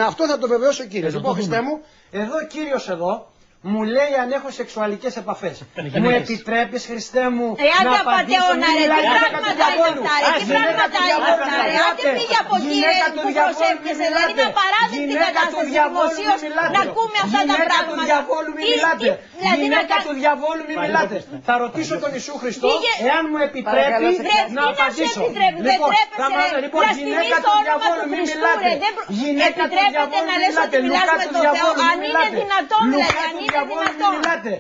Αυτό θα το βεβαιώσει ο κύριος. Λοιπόν, Χριστέ μου, εδώ ο κύριος εδώ μου λέει αν έχω σεξουαλικές επαφές. Μου επιτρέπεις, Χριστέ μου, να απαντήσω? Τι πράγματα είναι αυτά, τι πράγματα είναι αυτά, άντε φύγε από εκεί που προσεύχεσαι, δηλαδή είναι απαράδεκτη κατάσταση δημοσίως να ακούμε αυτά τα πράγματα. Γυναίκα του διαβόλου μη μιλάτε. Θα ρωτήσω τον Ιησού Χριστό εάν μου επιτρέπει να απαντήσω. Λοιπόν, γυναίκα του διαβόλου μη μιλάτε. Γυναίκα του διαβόλου μη μιλάτε. Λουκά του διαβόλου μη μιλάτε. Λουκά του διαβόλου μη μιλάτε.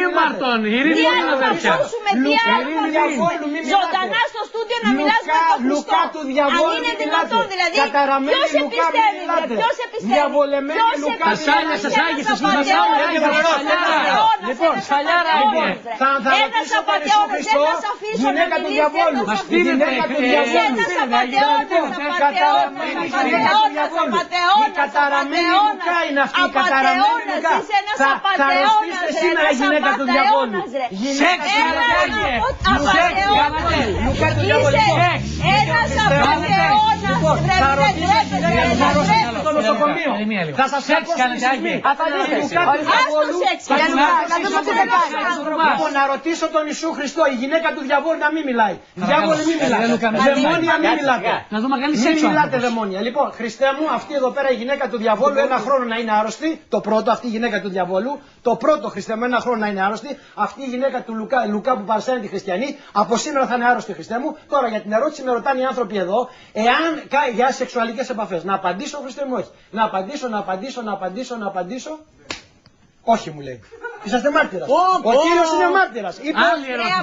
Ήμαρτον, ειρήνη μου αδέρφια. Ζωντανά στο στούντιο να μιλάς με τον Χριστό. Αν είναι δυνατόν δηλαδή. Ποιος επιστεύει, ποιος επιστεύει. Διαβολεμένη Λουκά. Σας άγγισες με τα Λοιπόν, θα ρωτήσω τον Ιησού Χριστό, γυναίκα του διαβόλου. Γυναίκα του διαβόλου. Η καταραμένη Λουκά είναι αυτή, η καταραμένη Λουκά. Θα ρωτήσετε σήμερα η γυναίκα του διαβόλου. Σεξ, Λουκά του διαβόλου. Ένας απατεώνας, Θα ρωτήσω στο νοσοκομείο. Θα σας πω Λοιπόν, να ρωτήσω τον Ιησού Χριστό, η γυναίκα του διαβόλου να μην μιλάει. Διάβολοι μην μιλάτε. Δαιμόνια μην μιλάτε. Μην μιλάτε δαιμόνια. Λοιπόν, Χριστέ μου, αυτή εδώ πέρα η γυναίκα του διαβόλου ένα χρόνο να είναι άρρωστη. Το πρώτο, αυτή η γυναίκα του διαβόλου. Το πρώτο, Χριστέ μου, ένα χρόνο να είναι άρρωστη. Αυτή η γυναίκα του Λουκά που παρασένει τη χριστιανή. Από σήμερα θα είναι άρρωστη, Χριστέ μου. Τώρα για την ερώτηση με ρωτάνε οι άνθρωποι εδώ, εάν για σεξουαλικές επαφές. Να απαντήσω, Χριστέ μου, όχι. Να απαντήσω. Όχι, μου λέει. Είσαστε μάρτυρας. Ο κύριος είναι μάρτυρας. Άλλη ερώτηση.